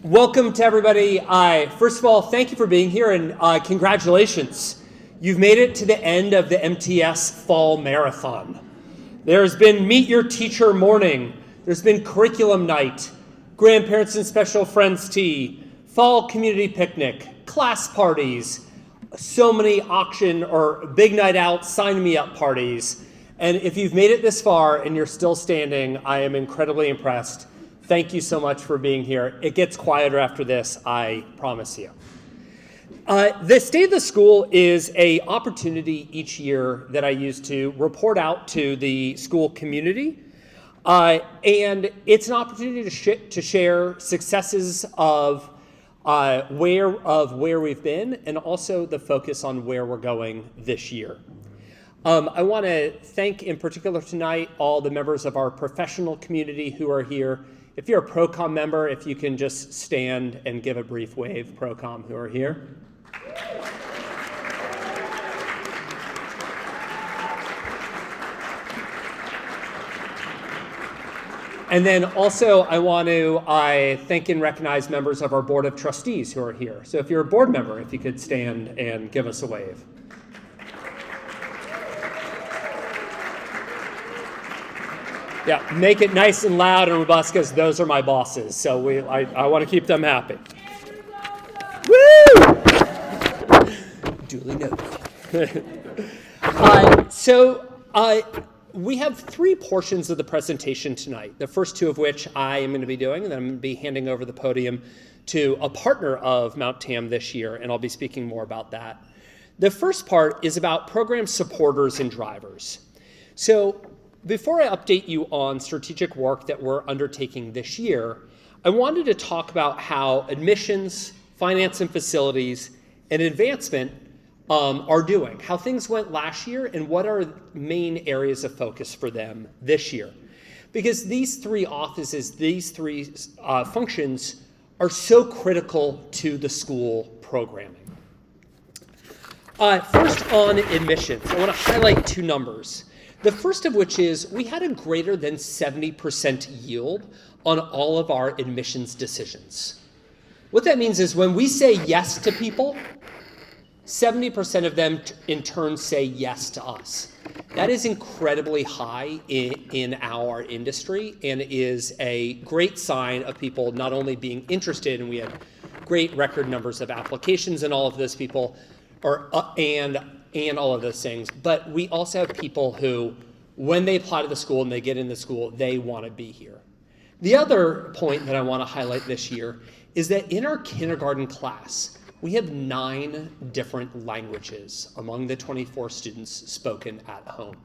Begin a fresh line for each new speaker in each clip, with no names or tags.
Welcome to everybody. First of all, thank you for being here and congratulations. You've made it to the end of the MTS Fall Marathon. There's been Meet Your Teacher morning. There's been curriculum night, grandparents and special friends tea, fall community picnic, class parties, so many auction or big night out, sign me up parties. And if you've made it this far and you're still standing, I am incredibly impressed. Thank you so much for being here. It gets quieter after this, I promise you. The State of the School is an opportunity each year that I use to report out to the school community. And it's an opportunity to share successes of where we've been and also the focus on where we're going this year. I want to thank in particular tonight all the members of our professional community who are here. If you're a ProCom member, if you can just stand and give a brief wave, ProCom who are here. And then also I want to thank and recognize members of our Board of Trustees who are here. So if you're a board member, if you could stand and give us a wave. Yeah, make it nice and loud and robust because those are my bosses. So I want to keep them happy. Woo! Duly noted. We have three portions of the presentation tonight. The first two of which I am going to be doing, and then I'm going to be handing over the podium to a partner of Mount Tam this year, and I'll be speaking more about that. The first part is about program supporters and drivers. So before I update you on strategic work that we're undertaking this year, I wanted to talk about how admissions, finance and facilities, and advancement are doing, how things went last year, and what are main areas of focus for them this year. Because these three offices, these three functions are so critical to the school programming. First on admissions, I want to highlight two numbers. The first of which is we had a greater than 70% yield on all of our admissions decisions. What that means is when we say yes to people, 70% of them in turn say yes to us. That is incredibly high in our industry and is a great sign of people not only being interested, and we have great record numbers of applications and all of those people, and all of those things, but we also have people who, when they apply to the school and they get in the school, they want to be here. The other point that I want to highlight this year is that in our kindergarten class, we have 9 different languages among the 24 students spoken at home.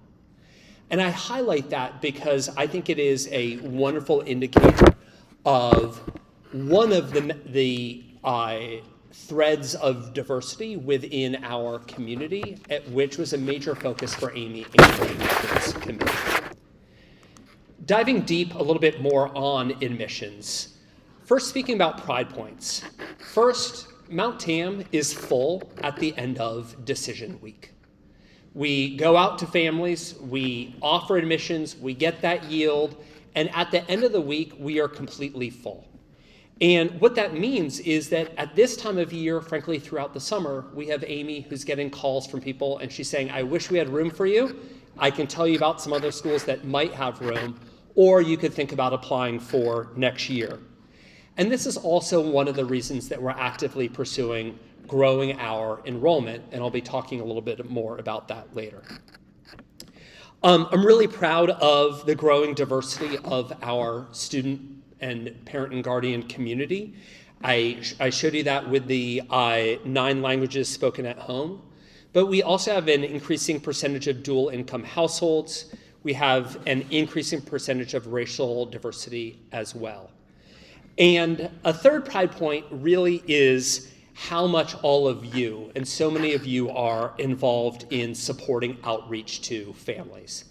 And I highlight that because I think it is a wonderful indicator of one of the threads of diversity within our community, which was a major focus for Amy and the admissions committee. Diving deep a little bit more on admissions. First, speaking about pride points. First, Mount Tam is full at the end of decision week. We go out to families, we offer admissions, we get that yield, and at the end of the week, we are completely full. And what that means is that at this time of year, frankly, throughout the summer, we have Amy who's getting calls from people and she's saying, I wish we had room for you. I can tell you about some other schools that might have room, or you could think about applying for next year. And this is also one of the reasons that we're actively pursuing growing our enrollment, and I'll be talking a little bit more about that later. I'm really proud of the growing diversity of our student and parent and guardian community. I showed you that with the 9 languages spoken at home, but we also have an increasing percentage of dual income households. We have an increasing percentage of racial diversity as well. And a third pride point really is how much all of you, and so many of you, are involved in supporting outreach to families.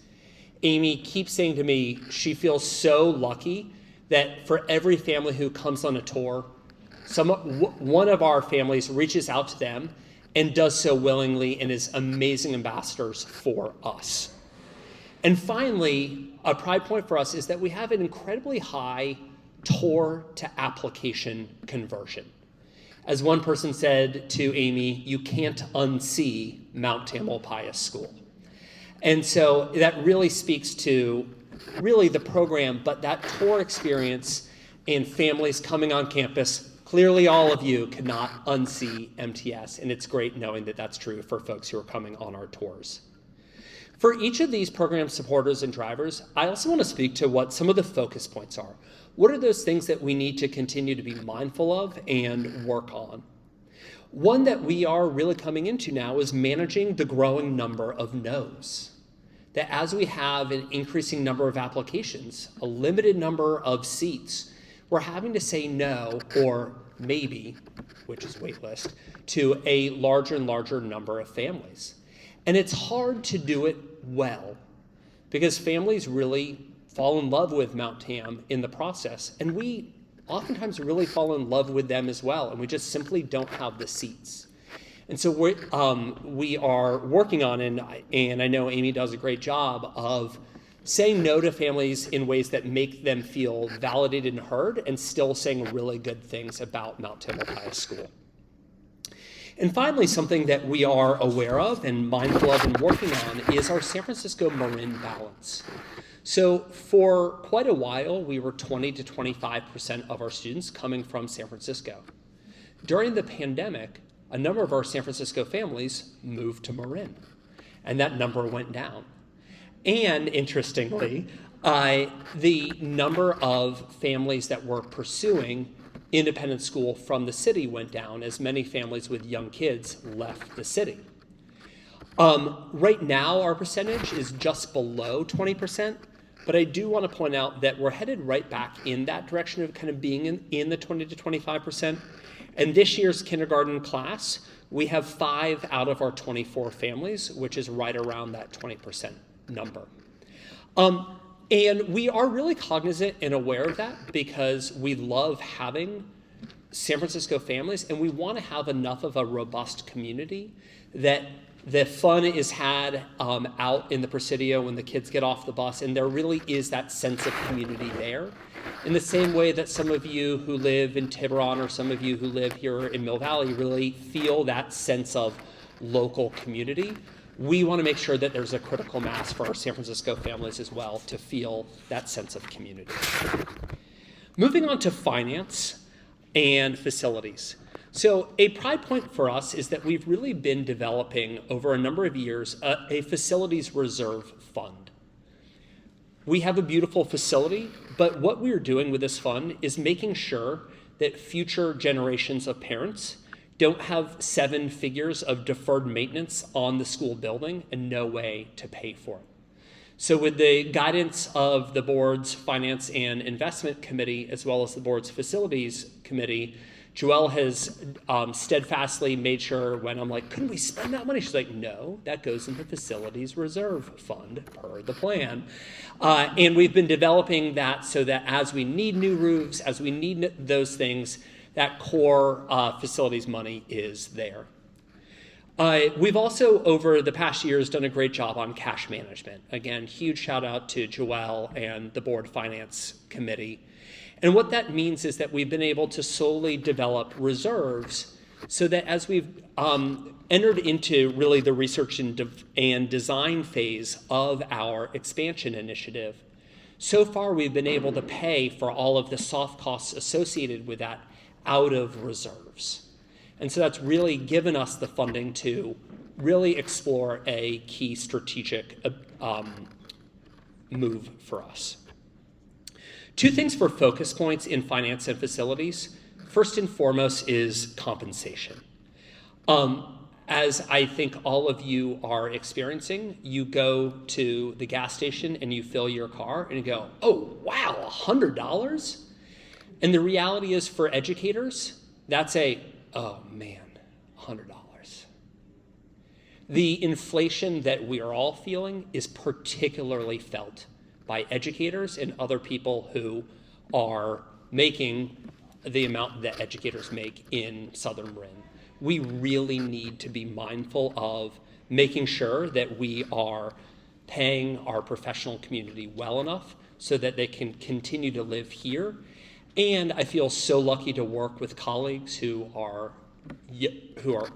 Amy keeps saying to me she feels so lucky that for every family who comes on a tour, one of our families reaches out to them and does so willingly and is amazing ambassadors for us. And finally, a pride point for us is that we have an incredibly high tour to application conversion. As one person said to Amy, you can't unsee Mount Tamalpais School. And so that really speaks to really the program, but that tour experience and families coming on campus. Clearly all of you cannot unsee MTS, and it's great knowing that that's true for folks who are coming on our tours. For each of these program supporters and drivers, I also want to speak to what some of the focus points are. What are those things that we need to continue to be mindful of and work on? One that we are really coming into now is managing the growing number of no's. That as we have an increasing number of applications, a limited number of seats, we're having to say no or maybe, which is waitlist, to a larger and larger number of families. And it's hard to do it well because families really fall in love with Mount Tam in the process, and we oftentimes really fall in love with them as well, and we just simply don't have the seats. And so we are working on, and I know Amy does a great job of saying no to families in ways that make them feel validated and heard, and still saying really good things about Mount Tamalpais School. And finally, something that we are aware of and mindful of and working on is our San Francisco Marin balance. So for quite a while, we were 20 to 25% of our students coming from San Francisco. During the pandemic, a number of our San Francisco families moved to Marin, and that number went down. And interestingly, the number of families that were pursuing independent school from the city went down as many families with young kids left the city. Right now, our percentage is just below 20%, but I do want to point out that we're headed right back in that direction of kind of being in the 20 to 25%. And this year's kindergarten class, we have 5 out of our 24 families, which is right around that 20% number. And we are really cognizant and aware of that because we love having San Francisco families, and we want to have enough of a robust community that the fun is had out in the Presidio when the kids get off the bus, and there really is that sense of community there. In the same way that some of you who live in Tiburon or some of you who live here in Mill Valley really feel that sense of local community, we want to make sure that there's a critical mass for our San Francisco families as well to feel that sense of community. Moving on to finance and facilities. So a pride point for us is that we've really been developing over a number of years a facilities reserve fund. We have a beautiful facility, but what we're doing with this fund is making sure that future generations of parents don't have 7 figures of deferred maintenance on the school building and no way to pay for it. So with the guidance of the board's Finance and Investment Committee, as well as the board's Facilities Committee, Joelle has steadfastly made sure when I'm like, couldn't we spend that money? She's like, no, that goes into Facilities Reserve Fund per the plan. And we've been developing that so that as we need new roofs, as we need those things, that core facilities money is there. We've also, over the past years, done a great job on cash management. Again, huge shout out to Joelle and the Board Finance Committee. And what that means is that we've been able to solely develop reserves so that as we've entered into really the research and design phase of our expansion initiative, so far we've been able to pay for all of the soft costs associated with that out of reserves. And so that's really given us the funding to really explore a key strategic move for us. 2 things for focus points in finance and facilities. First and foremost is compensation. As I think all of you are experiencing, you go to the gas station and you fill your car and you go, oh, wow, $100? And the reality is for educators, that's oh man, $100. The inflation that we are all feeling is particularly felt by educators and other people who are making the amount that educators make in Southern Marin. We really need to be mindful of making sure that we are paying our professional community well enough so that they can continue to live here And I feel so lucky to work with colleagues who are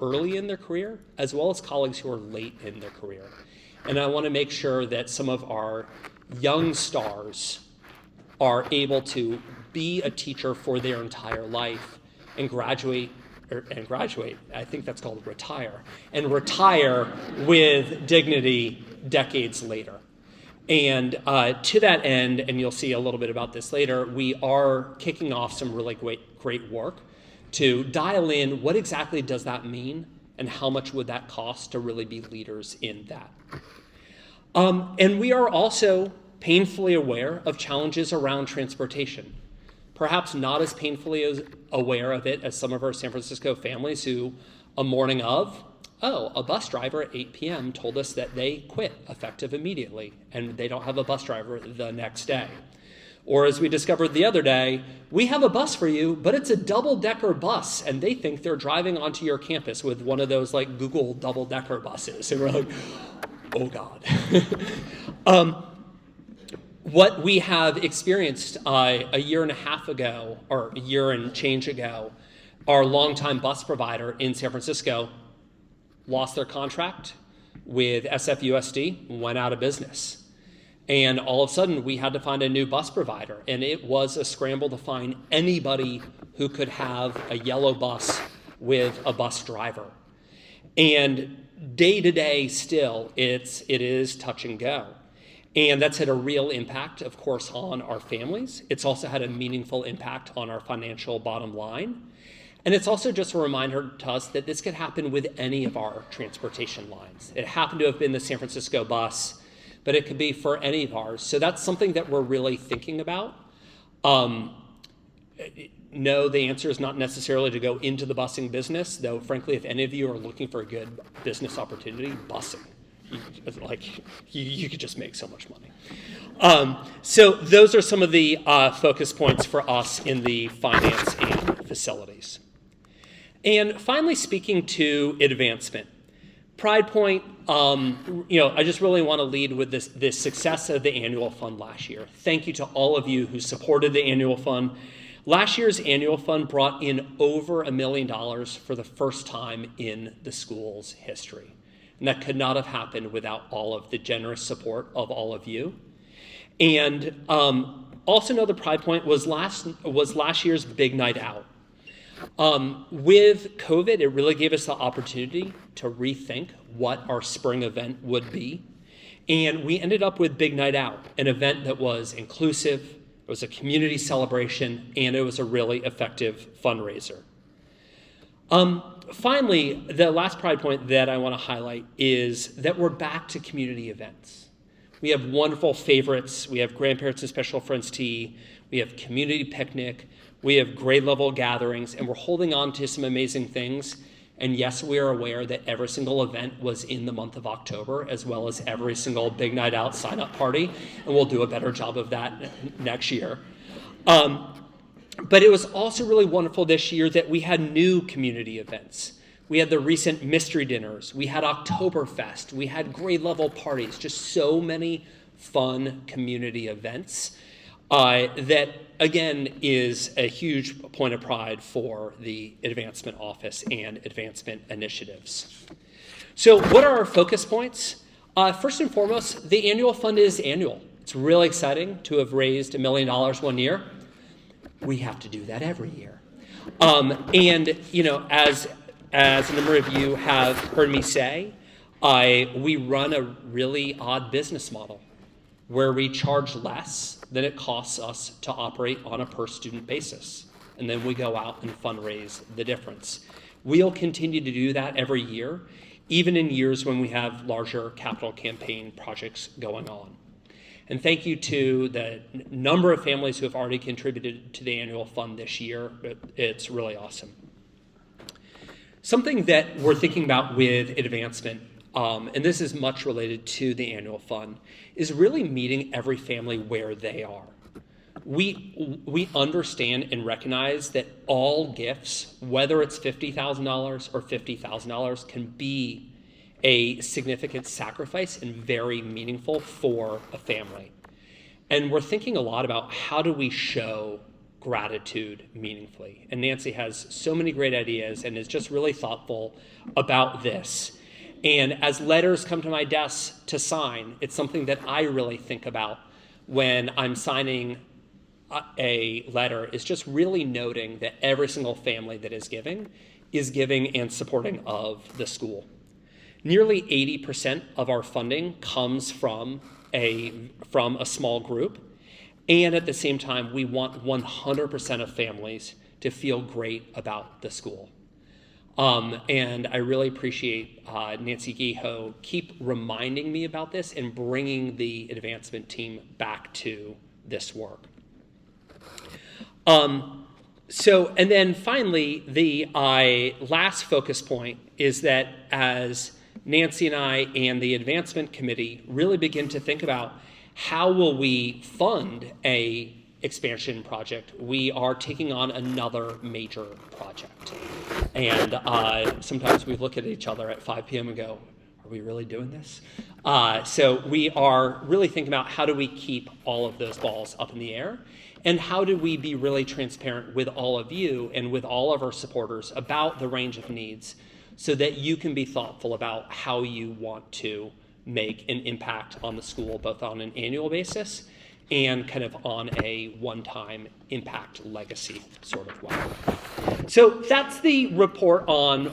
early in their career, as well as colleagues who are late in their career. And I want to make sure that some of our young stars are able to be a teacher for their entire life and graduate, I think that's called retire, and retire with dignity decades later. And to that end, and you'll see a little bit about this later, we are kicking off some really great work to dial in what exactly does that mean and how much would that cost to really be leaders in that. And we are also painfully aware of challenges around transportation. Perhaps not as painfully aware of it as some of our San Francisco families who, a morning of, a bus driver at 8 p.m. told us that they quit effective immediately and they don't have a bus driver the next day. Or as we discovered the other day, we have a bus for you, but it's a double-decker bus, and they think they're driving onto your campus with one of those like Google double-decker buses. And we're like, oh God. What we have experienced a year and a half ago, or a year and change ago, our longtime bus provider in San Francisco lost their contract with SFUSD, went out of business. And all of a sudden, we had to find a new bus provider. And it was a scramble to find anybody who could have a yellow bus with a bus driver. And day to day still, it is touch and go. And that's had a real impact, of course, on our families. It's also had a meaningful impact on our financial bottom line. And it's also just a reminder to us that this could happen with any of our transportation lines. It happened to have been the San Francisco bus, but it could be for any of ours. So that's something that we're really thinking about. No, the answer is not necessarily to go into the busing business, though frankly, if any of you are looking for a good business opportunity, busing. You could just make so much money. So those are some of the focus points for us in the finance and facilities. And finally, speaking to advancement, Pride Point, I just really want to lead with this success of the annual fund last year. Thank you to all of you who supported the annual fund. Last year's annual fund brought in over $1 million for the first time in the school's history. And that could not have happened without all of the generous support of all of you. And also another Pride Point was last year's big night out. With COVID, it really gave us the opportunity to rethink what our spring event would be. And we ended up with Big Night Out, an event that was inclusive, it was a community celebration, and it was a really effective fundraiser. Finally, the last Pride Point that I want to highlight is that we're back to community events. We have wonderful favorites. We have Grandparents and Special Friends Tea. We have community picnic. We have grade level gatherings, and we're holding on to some amazing things. And yes, we are aware that every single event was in the month of October, as well as every single Big Night Out sign-up party, and we'll do a better job of that next year. But it was also really wonderful this year that we had new community events. We had the recent mystery dinners. We had Oktoberfest. We had grade level parties. Just so many fun community events that, again, is a huge point of pride for the Advancement Office and advancement initiatives. So what are our focus points? First and foremost, the annual fund is annual. It's really exciting to have raised $1 million one year. We have to do that every year. And, as a number of you have heard me say, we run a really odd business model where we charge less than it costs us to operate on a per student basis. And then we go out and fundraise the difference. We'll continue to do that every year, even in years when we have larger capital campaign projects going on. And thank you to the number of families who have already contributed to the annual fund this year. It's really awesome. Something that we're thinking about with advancement, and this is much related to the annual fund, is really meeting every family where they are. We understand and recognize that all gifts, whether it's $50,000 or $50,000, can be a significant sacrifice and very meaningful for a family. And we're thinking a lot about how do we show gratitude meaningfully. And Nancy has so many great ideas and is just really thoughtful about this. And as letters come to my desk to sign, it's something that I really think about when I'm signing a letter, is just really noting that every single family that is giving and supporting of the school. Nearly 80% of our funding comes from a small group. And at the same time, we want 100% of families to feel great about the school. And I really appreciate Nancy Geho keep reminding me about this and bringing the advancement team back to this work. And then finally, the last focus point is that as Nancy and I and the advancement committee really begin to think about how will we fund a expansion project, we are taking on another major project. And sometimes we look at each other at 5 p.m. and go, are we really doing this? So we are really thinking about how do we keep all of those balls up in the air, and how do we be really transparent with all of you and with all of our supporters about the range of needs so that you can be thoughtful about how you want to make an impact on the school, both on an annual basis and kind of on a one-time impact legacy sort of way. So that's the report on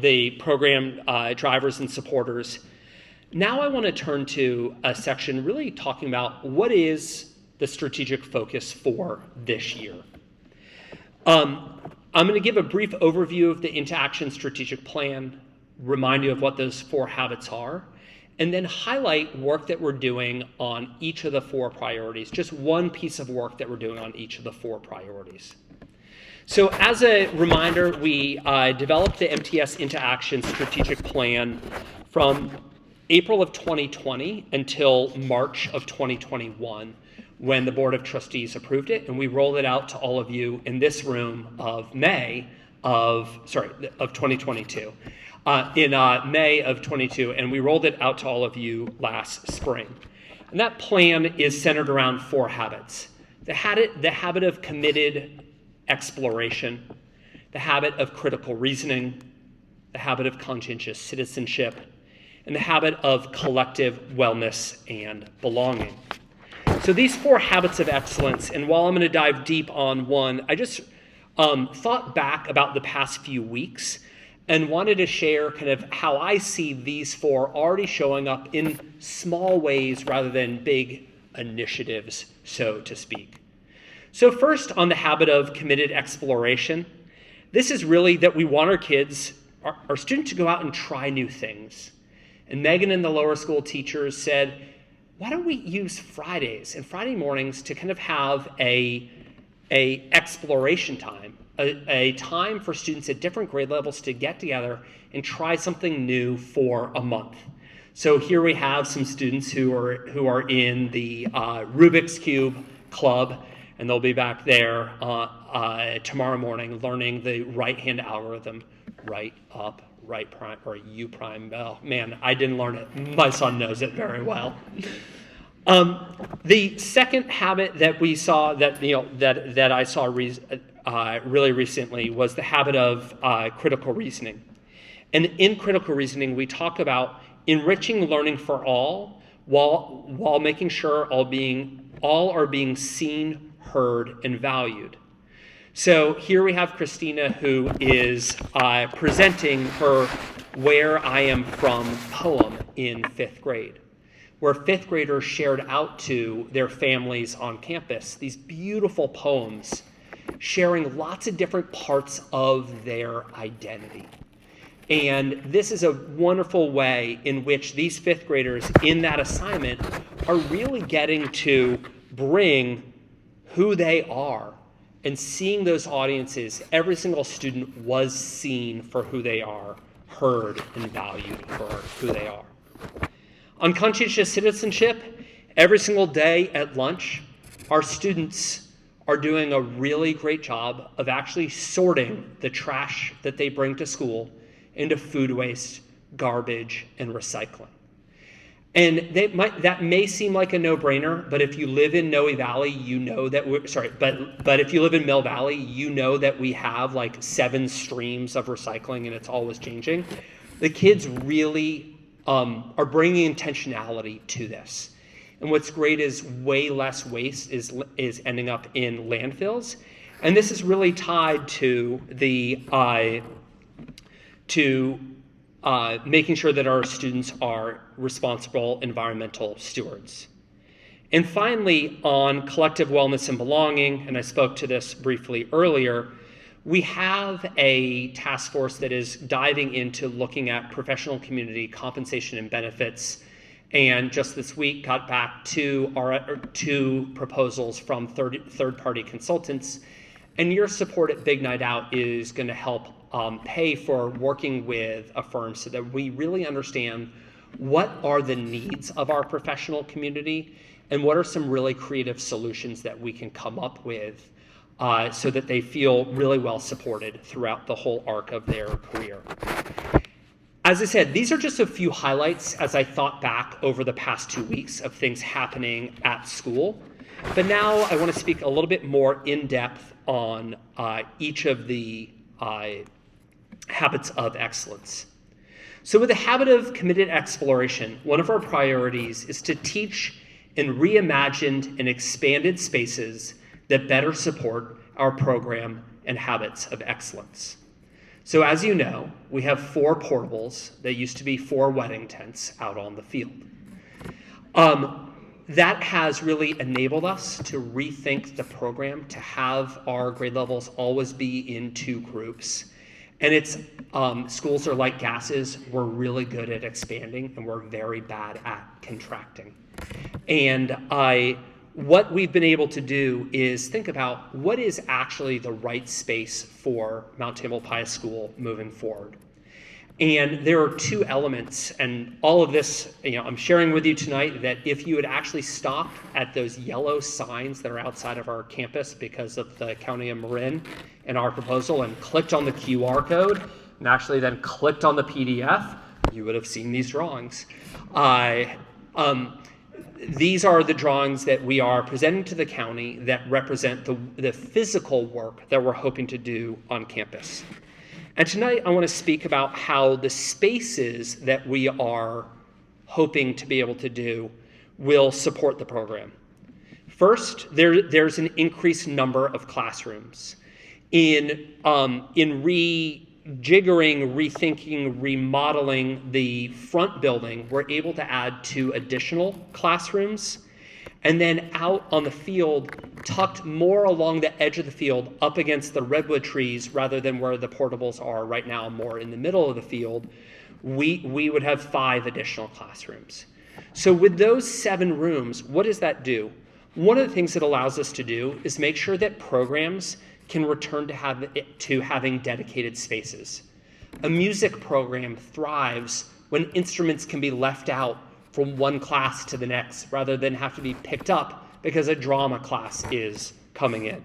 the program drivers and supporters. Now I want to turn to a section really talking about what is the strategic focus for this year. I'm going to give a brief overview of the Into Action strategic plan, remind you of what those 4 habits are, and then highlight work that we're doing on each of the 4 priorities, just one piece of work that we're doing on each of the 4 priorities. So as a reminder, we developed the MTS Into Action strategic plan from April of 2020 until March of 2021, when the Board of Trustees approved it, and we rolled it out to all of you in this room of May of 2022. In May of 22, and we rolled it out to all of you last spring. And that plan is centered around 4 habits. The habit of committed exploration, the habit of critical reasoning, the habit of conscientious citizenship, and the habit of collective wellness and belonging. So these 4 habits of excellence, and while I'm going to dive deep on one, I just thought back about the past few weeks and wanted to share kind of how I see these 4 already showing up in small ways rather than big initiatives, so to speak. So first, on the habit of committed exploration, this is really that we want our kids, our students, to go out and try new things. And Megan and the lower school teachers said, why don't we use Fridays and Friday mornings to kind of have a exploration time, a time for students at different grade levels to get together and try something new for a month. So here we have some students who are in the Rubik's Cube club, and they'll be back there tomorrow morning learning the right-hand algorithm, right up, right prime, or U prime. Oh man, I didn't learn it. My son knows it very well. The second habit that we saw that I saw really recently was the habit of critical reasoning. And in critical reasoning, we talk about enriching learning for all while making sure all are being seen, heard, and valued. So here we have Christina, who is presenting her Where I Am From poem in 5th grade, where 5th graders shared out to their families on campus these beautiful poems, sharing lots of different parts of their identity. And this is a wonderful way in which these 5th graders in that assignment are really getting to bring who they are and seeing those audiences. Every single student was seen for who they are, heard and valued for who they are. On conscientious citizenship, every single day at lunch, our students are doing a really great job of actually sorting the trash that they bring to school into food waste, garbage, and recycling. And that may seem like a no-brainer, but if you live in Noe Valley, you know that but if you live in Mill Valley, you know that we have like 7 streams of recycling and it's always changing. The kids really are bringing intentionality to this. And what's great is way less waste is ending up in landfills. And this is really tied to making sure that our students are responsible environmental stewards. And finally, on collective wellness and belonging, and I spoke to this briefly earlier, we have a task force that is diving into looking at professional community compensation and benefits, and just this week got back to our 2 proposals from third-party consultants. And your support at Big Night Out is going to help pay for working with a firm so that we really understand what are the needs of our professional community and what are some really creative solutions that we can come up with so that they feel really well supported throughout the whole arc of their career. As I said, these are just a few highlights as I thought back over the past 2 weeks of things happening at school. But now I want to speak a little bit more in depth on each of the habits of excellence. So with the habit of committed exploration, one of our priorities is to teach in reimagined and expanded spaces that better support our program and habits of excellence. So as you know, we have 4 portables that used to be 4 wedding tents out on the field. That has really enabled us to rethink the program to have our grade levels always be in 2 groups. And it's schools are like gases. We're really good at expanding and we're very bad at contracting. And what we've been able to do is think about what is actually the right space for Mount Tamalpais School moving forward. And there are 2 elements, and all of this, I'm sharing with you tonight that if you had actually stopped at those yellow signs that are outside of our campus because of the County of Marin and our proposal and clicked on the QR code and actually then clicked on the PDF, you would have seen these drawings. These are the drawings that we are presenting to the county that represent the physical work that we're hoping to do on campus. And tonight I want to speak about how the spaces that we are hoping to be able to do will support the program. First, there's an increased number of classrooms. In rejiggering, rethinking, remodeling the front building, we're able to add 2 additional classrooms. And then out on the field, tucked more along the edge of the field, up against the redwood trees, rather than where the portables are right now, more in the middle of the field, we would have 5 additional classrooms. So with those 7 rooms, what does that do? One of the things it allows us to do is make sure that programs can return to having dedicated spaces. A music program thrives when instruments can be left out from one class to the next rather than have to be picked up because a drama class is coming in.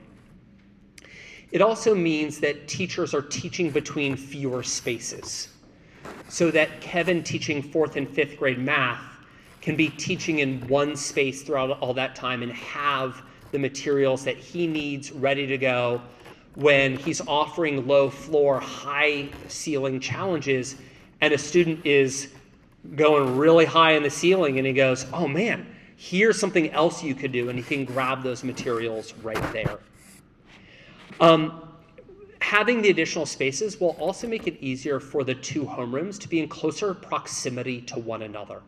It also means that teachers are teaching between fewer spaces, so that Kevin teaching 4th and 5th grade math can be teaching in one space throughout all that time and have the materials that he needs ready to go when he's offering low floor, high ceiling challenges and a student is going really high in the ceiling and he goes, oh man, here's something else you could do, and he can grab those materials right there. Having the additional spaces will also make it easier for the 2 homerooms to be in closer proximity to one another.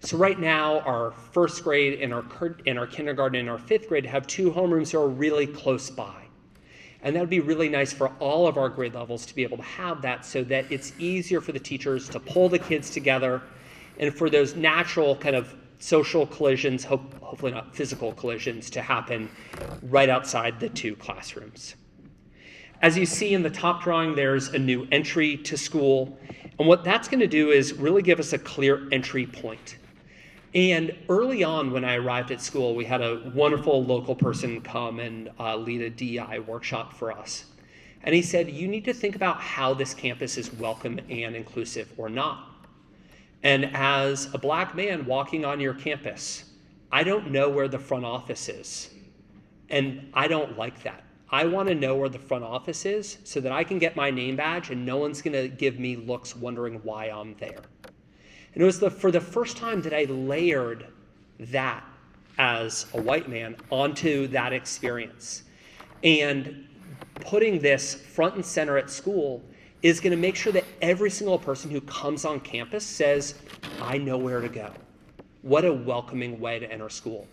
So right now, our 1st grade and our kindergarten and our 5th grade have 2 homerooms that are really close by. And that would be really nice for all of our grade levels to be able to have that so that it's easier for the teachers to pull the kids together and for those natural kind of social collisions, hopefully not physical collisions, to happen right outside the 2 classrooms. As you see in the top drawing, there's a new entry to school. And what that's going to do is really give us a clear entry point. And early on when I arrived at school, we had a wonderful local person come and lead a DEI workshop for us. And he said, you need to think about how this campus is welcome and inclusive or not. And as a Black man walking on your campus, I don't know where the front office is. And I don't like that. I want to know where the front office is so that I can get my name badge and no one's going to give me looks wondering why I'm there. And it was for the first time that I layered that as a white man onto that experience. And putting this front and center at school is going to make sure that every single person who comes on campus says, I know where to go. What a welcoming way to enter school.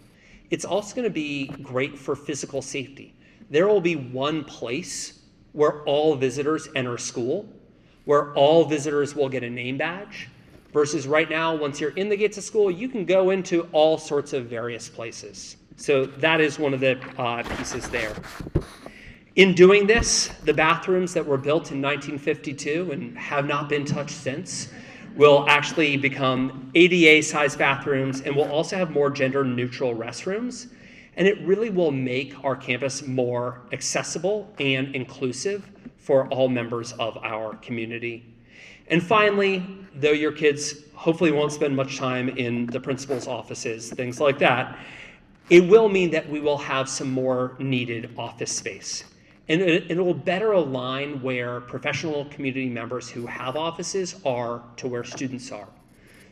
It's also going to be great for physical safety. There will be one place where all visitors enter school, where all visitors will get a name badge, versus right now, once you're in the gates of school, you can go into all sorts of various places. So that is one of the pieces there. In doing this, the bathrooms that were built in 1952 and have not been touched since will actually become ADA-sized bathrooms, and will also have more gender-neutral restrooms. And it really will make our campus more accessible and inclusive for all members of our community. And finally, though your kids hopefully won't spend much time in the principal's offices, things like that, it will mean that we will have some more needed office space. And it will better align where professional community members who have offices are to where students are,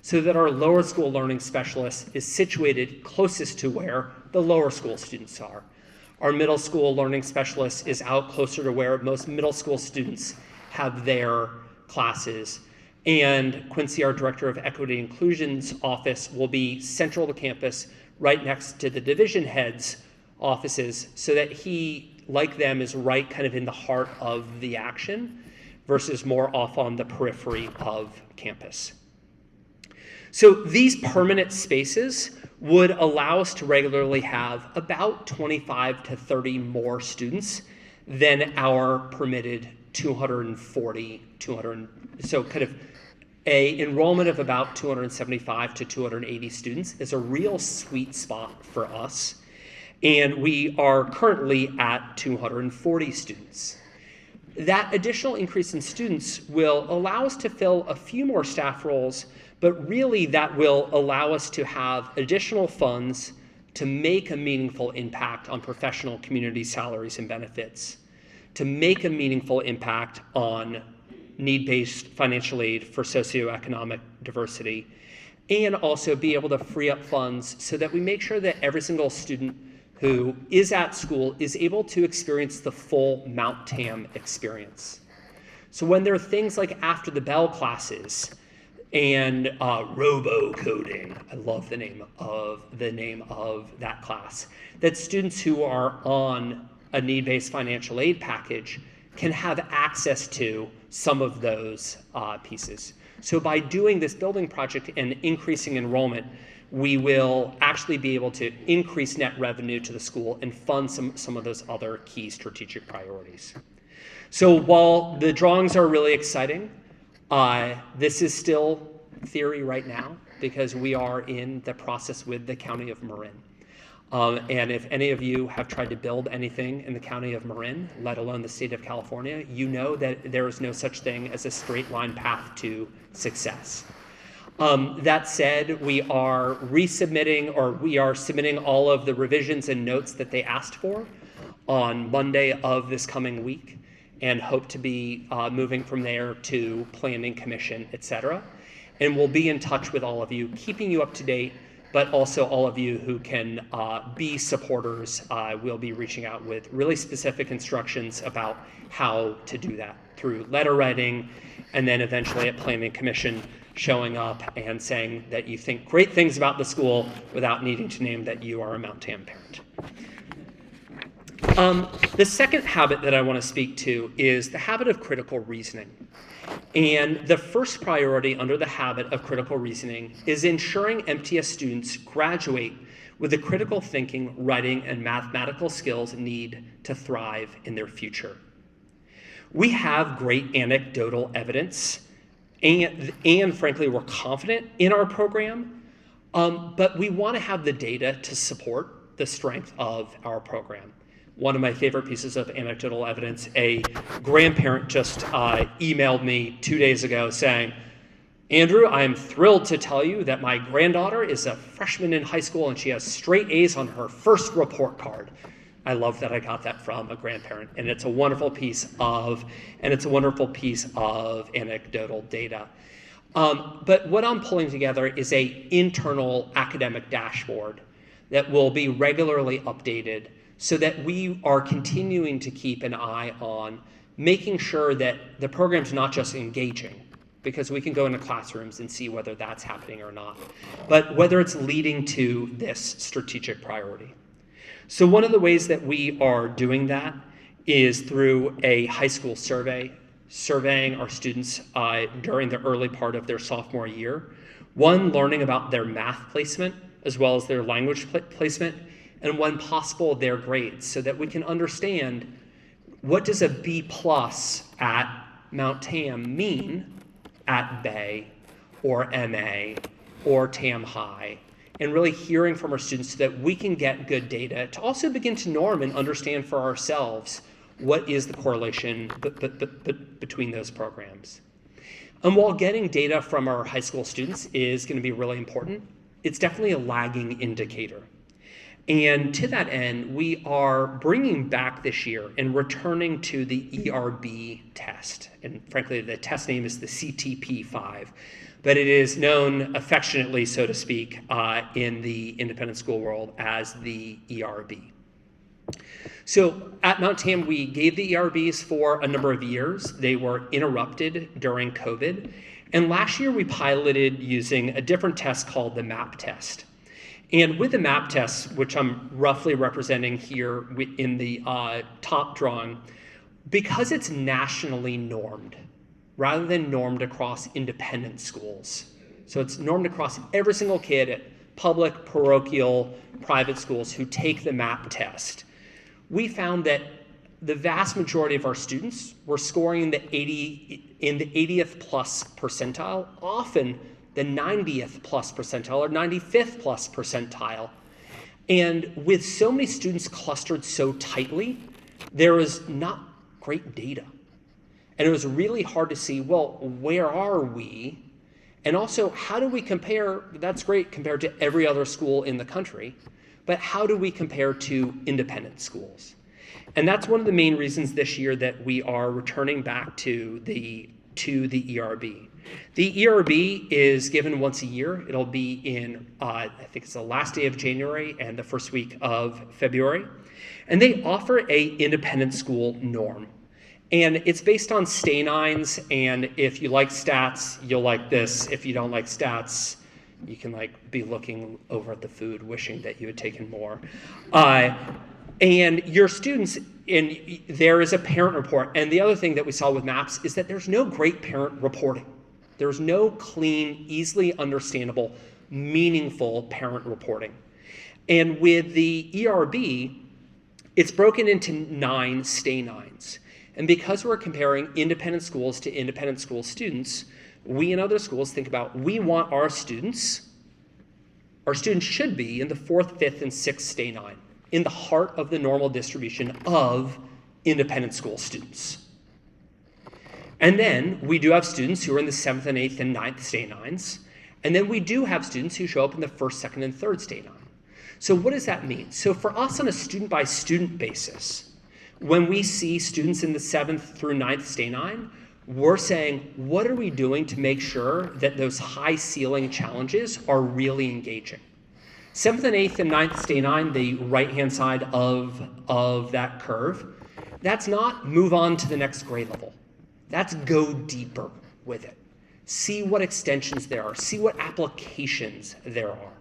so that our lower school learning specialist is situated closest to where the lower school students are. Our middle school learning specialist is out closer to where most middle school students have their classes. And Quincy, our Director of Equity and Inclusion's office, will be central to campus, right next to the division head's offices, so that he, like them, is right kind of in the heart of the action versus more off on the periphery of campus. So these permanent spaces would allow us to regularly have about 25 to 30 more students than our permitted 240, so kind of a enrollment of about 275 to 280 students is a real sweet spot for us. And we are currently at 240 students. That additional increase in students will allow us to fill a few more staff roles, but really that will allow us to have additional funds to make a meaningful impact on professional community salaries and benefits, to make a meaningful impact on need-based financial aid for socioeconomic diversity, and also be able to free up funds so that we make sure that every single student who is at school is able to experience the full Mount Tam experience. So when there are things like after the bell classes and robo-coding, I love the name of that class, that students who are on a need-based financial aid package can have access to some of those pieces. So by doing this building project and increasing enrollment, we will actually be able to increase net revenue to the school and fund some of those other key strategic priorities. So while the drawings are really exciting, this is still theory right now because we are in the process with the County of Marin. And if any of you have tried to build anything in the County of Marin, let alone the state of California, you know that there is no such thing as a straight line path to success. That said, we are resubmitting, or we are submitting all of the revisions and notes that they asked for on Monday of this coming week, and hope to be moving from there to Planning Commission, et cetera. And we'll be in touch with all of you, keeping you up to date, but also all of you who can be supporters. We'll be reaching out with really specific instructions about how to do that through letter writing, and then eventually at Planning Commission, showing up and saying that you think great things about the school without needing to name that you are a Mount Tam parent. The second habit that I want to speak to is the habit of critical reasoning. And the first priority under the habit of critical reasoning is ensuring MTS students graduate with the critical thinking, writing, and mathematical skills needed to thrive in their future. We have great anecdotal evidence, and frankly, we're confident in our program, but we want to have the data to support the strength of our program. One of my favorite pieces of anecdotal evidence, a grandparent just emailed me 2 days ago saying, Andrew, I'm thrilled to tell you that my granddaughter is a freshman in high school and she has straight A's on her first report card. I love that I got that from a grandparent, and it's a wonderful piece of anecdotal data. But what I'm pulling together is a internal academic dashboard that will be regularly updated so that we are continuing to keep an eye on making sure that the program's not just engaging, because we can go into classrooms and see whether that's happening or not, but whether it's leading to this strategic priority. So one of the ways that we are doing that is through a high school survey, surveying our students during the early part of their sophomore year. One, learning about their math placement as well as their language placement, and when possible, their grades, so that we can understand what does a B+ at Mount Tam mean at Bay or MA or Tam High, and really hearing from our students so that we can get good data to also begin to norm and understand for ourselves what is the correlation between those programs. And while getting data from our high school students is going to be really important, it's definitely a lagging indicator. And to that end, we are bringing back this year and returning to the ERB test. And frankly, the test name is the CTP5, but it is known affectionately, so to speak, in the independent school world as the ERB. So at Mount Tam, we gave the ERBs for a number of years. They were interrupted during COVID. And last year, we piloted using a different test called the MAP test. And with the MAP test, which I'm roughly representing here in the top drawing, because it's nationally normed, rather than normed across independent schools. So it's normed across every single kid at public, parochial, private schools who take the MAP test. We found that the vast majority of our students were scoring in the 80th plus percentile, often the 90th plus percentile or 95th plus percentile. And with so many students clustered so tightly, there was not great data. And it was really hard to see, well, where are we? And also, how do we compare? That's great compared to every other school in the country, but how do we compare to independent schools? And that's one of the main reasons this year that we are returning back to the ERB. The ERB is given once a year. It'll be in, I think it's the last day of January and the first week of February. And they offer a independent school norm. And it's based on stay-nines, and if you like stats, you'll like this. If you don't like stats, you can be looking over at the food, wishing that you had taken more. And your students, and there is a parent report. And the other thing that we saw with MAPS is that there's no great parent reporting. There's no clean, easily understandable, meaningful parent reporting. And with the ERB, it's broken into 9 stay-nines. And because we're comparing independent schools to independent school students, we and other schools think about, we want our students should be in the 4th, 5th, and 6th stay-nine, in the heart of the normal distribution of independent school students. And then we do have students who are in the 7th and 8th and 9th stay-nines. And then we do have students who show up in the 1st, 2nd, and 3rd stay-nine. So what does that mean? So for us on a student-by-student basis, when we see students in the 7th through 9th stay-nine, we're saying, what are we doing to make sure that those high ceiling challenges are really engaging? 7th and 8th and 9th stay-nine, the right-hand side of that curve, that's not move on to the next grade level. That's go deeper with it. See what extensions there are. See what applications there are.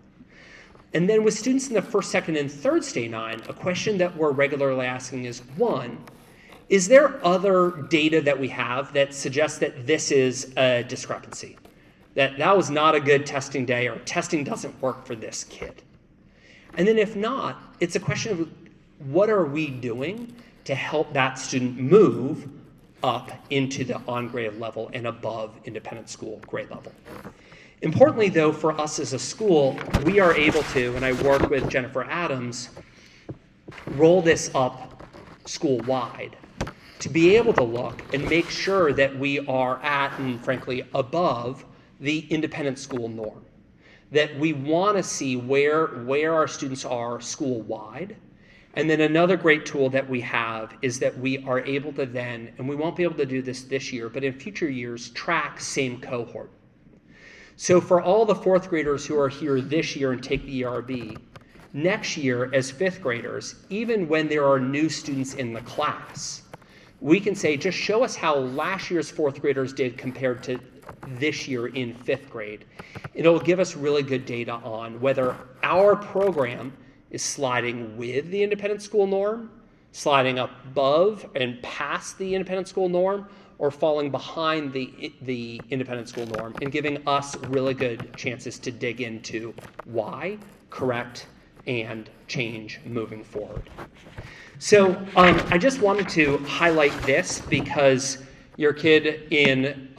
And then with students in the 1st, 2nd, and 3rd stay-nine, a question that we're regularly asking is, 1, is there other data that we have that suggests that this is a discrepancy? That was not a good testing day, or testing doesn't work for this kid? And then if not, it's a question of what are we doing to help that student move up into the on-grade level and above independent school grade level. Importantly, though, for us as a school, we are able to, and I work with Jennifer Adams, roll this up school-wide to be able to look and make sure that we are at, and frankly, above the independent school norm, that we want to see where our students are school-wide. And then another great tool that we have is that we are able to then, and we won't be able to do this year, but in future years, track same cohort. So for all the fourth graders who are here this year and take the ERB, next year as fifth graders, even when there are new students in the class, we can say, just show us how last year's fourth graders did compared to this year in fifth grade. It'll give us really good data on whether our program is sliding with the independent school norm, sliding above and past the independent school norm, or falling behind the independent school norm, and giving us really good chances to dig into why, correct, and change moving forward. So I just wanted to highlight this because your kid in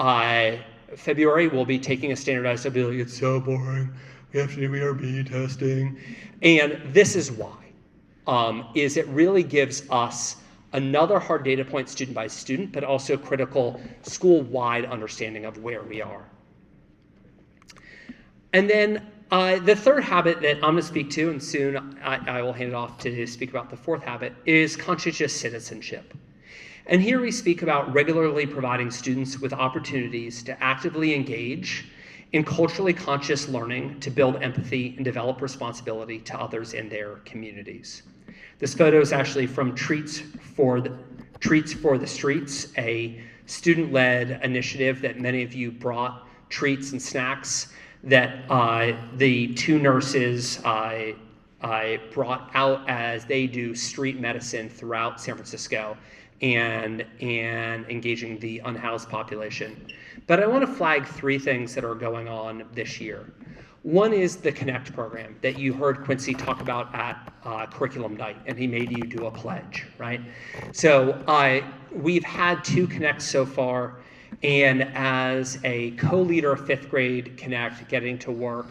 February will be taking a standardized ability. It's so boring. We have to do ERB testing. And this is why, is it really gives us another hard data point student by student, but also critical school-wide understanding of where we are. And then the third habit that I'm going to speak to, and soon I will hand it off to speak about the fourth habit, is conscientious citizenship. And here we speak about regularly providing students with opportunities to actively engage in culturally conscious learning to build empathy and develop responsibility to others in their communities. This photo is actually from Treats for the Streets, a student-led initiative that many of you brought treats and snacks that the two nurses brought out as they do street medicine throughout San Francisco and engaging the unhoused population. But I want to flag three things that are going on this year. One is the Connect program that you heard Quincy talk about at curriculum night, and he made you do a pledge, right? So we've had 2 Connects so far, and as a co-leader of 5th grade Connect, getting to work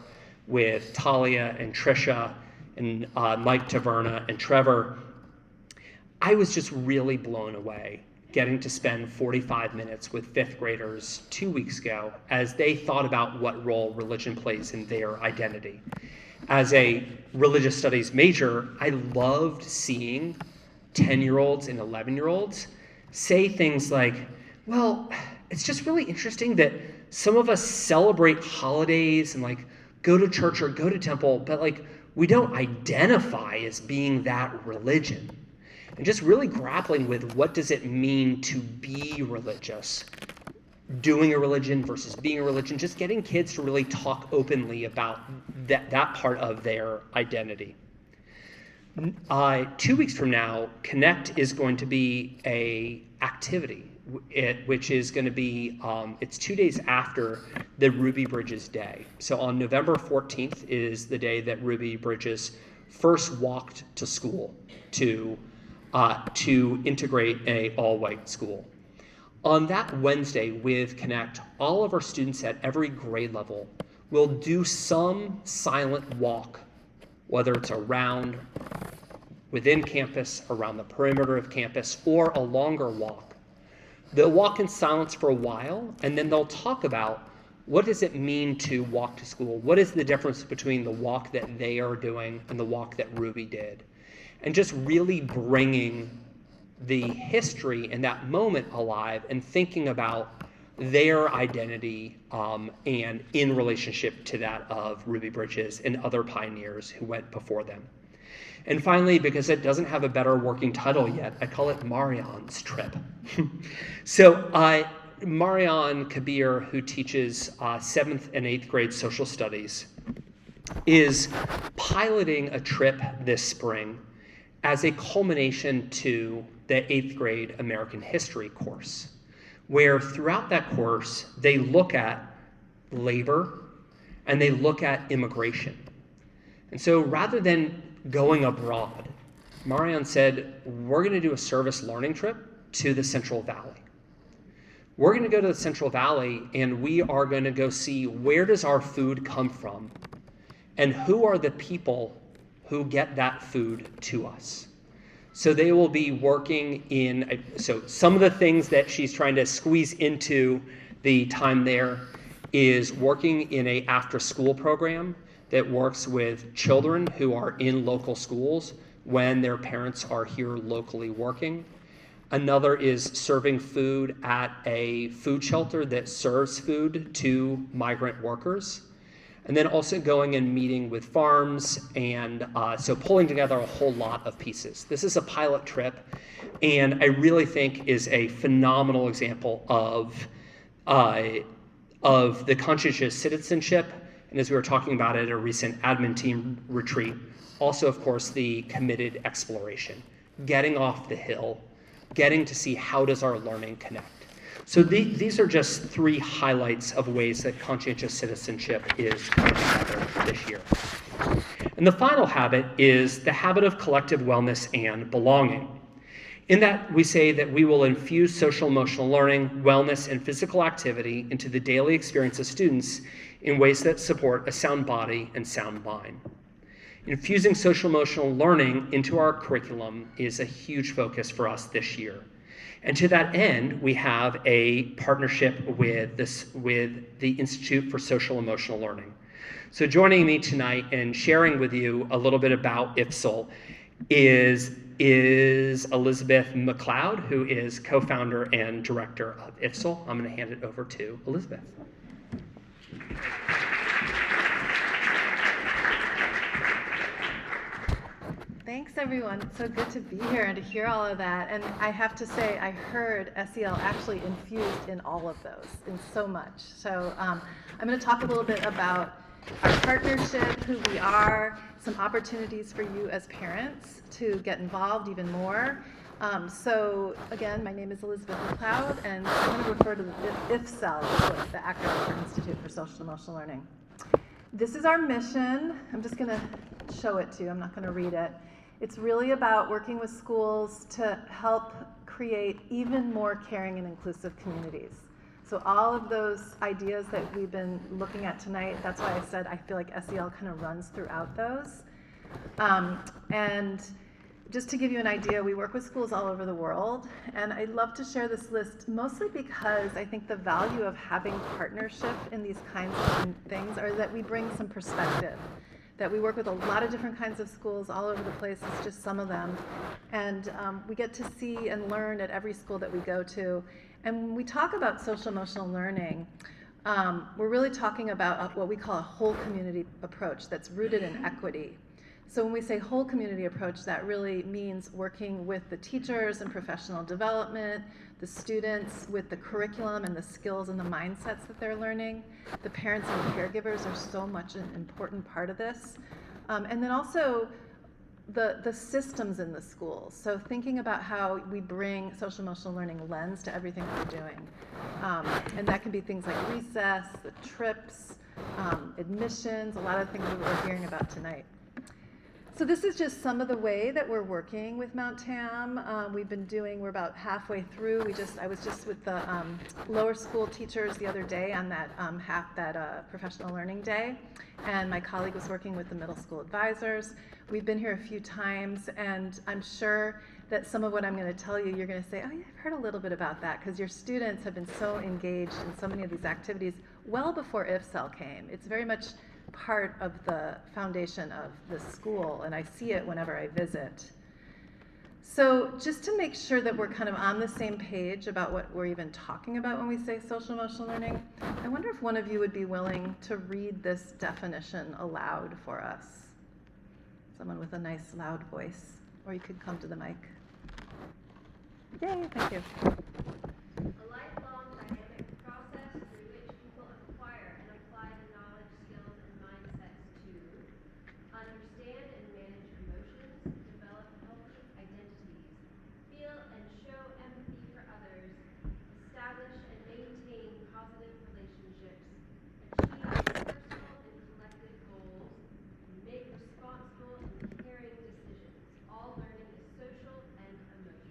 with Talia and Trisha and Mike Taverna and Trevor, I was just really blown away getting to spend 45 minutes with 5th graders 2 weeks ago as they thought about what role religion plays in their identity. As a religious studies major, I loved seeing 10-year-olds and 11-year-olds say things like, well, it's just really interesting that some of us celebrate holidays and like go to church or go to temple, but like we don't identify as being that religion. And just really grappling with what does it mean to be religious, doing a religion versus being a religion, just getting kids to really talk openly about that part of their identity. 2 weeks from now, Connect is going to be a activity, which is going to be, it's 2 days after the Ruby Bridges Day. So on November 14th is the day that Ruby Bridges first walked to school to integrate an all-white school. On that Wednesday with Connect, all of our students at every grade level will do some silent walk, whether it's around within campus, around the perimeter of campus, or a longer walk. They'll walk in silence for a while, and then they'll talk about what does it mean to walk to school? What is the difference between the walk that they are doing and the walk that Ruby did? And just really bringing the history and that moment alive and thinking about their identity and in relationship to that of Ruby Bridges and other pioneers who went before them. And finally, because it doesn't have a better working title yet, I call it Marianne's Trip. So Marianne Kabir, who teaches 7th and 8th grade social studies, is piloting a trip this spring as a culmination to the 8th grade American history course, where throughout that course, they look at labor and they look at immigration. And so rather than going abroad, Marianne said, we're going to do a service learning trip to the Central Valley. We're going to go to the Central Valley and we are going to go see where does our food come from and who are the people who get that food to us. So they will be working in, so some of the things that she's trying to squeeze into the time there is working in a after-school program that works with children who are in local schools when their parents are here locally working. Another is serving food at a food shelter that serves food to migrant workers. And then also going and meeting with farms, and so pulling together a whole lot of pieces. This is a pilot trip, and I really think is a phenomenal example of the conscientious citizenship, and as we were talking about at a recent admin team retreat, also, of course, the committed exploration, getting off the hill, getting to see how does our learning connect. So these are just 3 highlights of ways that conscientious citizenship is coming together this year. And the final habit is the habit of collective wellness and belonging. In that, we say that we will infuse social emotional learning, wellness, and physical activity into the daily experience of students in ways that support a sound body and sound mind. Infusing social emotional learning into our curriculum is a huge focus for us this year. And to that end, we have a partnership with the Institute for Social Emotional Learning. So joining me tonight and sharing with you a little bit about IFSEL is Elizabeth McLeod, who is co-founder and director of IFSEL. I'm going to hand it over to Elizabeth.
Thanks, everyone. It's so good to be here and to hear all of that. And I have to say, I heard SEL actually infused in all of those, in so much. So I'm going to talk a little bit about our partnership, who we are, some opportunities for you as parents to get involved even more. So again, my name is Elizabeth McLeod, and I'm going to refer to the IFSEL, the acronym for Institute for Social Emotional Learning. This is our mission. I'm just going to show it to you. I'm not going to read it. It's really about working with schools to help create even more caring and inclusive communities. So all of those ideas that we've been looking at tonight, that's why I said I feel like SEL kind of runs throughout those. And just to give you an idea, we work with schools all over the world, and I'd love to share this list mostly because I think the value of having partnership in these kinds of things are that we bring some perspective, that we work with a lot of different kinds of schools all over the place. It's just some of them, and we get to see and learn at every school that we go to. And when we talk about social emotional learning, we're really talking about what we call a whole community approach that's rooted in equity. So when we say whole community approach, that really means working with the teachers and professional development, the students with the curriculum and the skills and the mindsets that they're learning. The parents and caregivers are so much an important part of this. And then also the systems in the schools. So thinking about how we bring social emotional learning lens to everything that we're doing. And that can be things like recess, the trips, admissions, a lot of things that we're hearing about tonight. So this is just some of the way that we're working with Mount Tam. We're about halfway through. I was just with the lower school teachers the other day on that professional learning day, and my colleague was working with the middle school advisors. We've been here a few times, and I'm sure that some of what I'm going to tell you, you're going to say, oh yeah, I've heard a little bit about that, because your students have been so engaged in so many of these activities well before IFSEL came. It's very much part of the foundation of the school, and I see it whenever I visit. So just to make sure that we're kind of on the same page about what we're even talking about when we say social emotional learning, I wonder if one of you would be willing to read this definition aloud for us. Someone with a nice loud voice, or you could come to the mic. Yay, thank you.
A lifelong dynamic process through which people acquire and apply the knowledge, skills, and mindsets to understand and manage emotions, develop healthy identities, feel and show empathy for others, establish and maintain positive relationships, achieve personal and collective goals, and make responsible and caring decisions. All learning is social and emotional.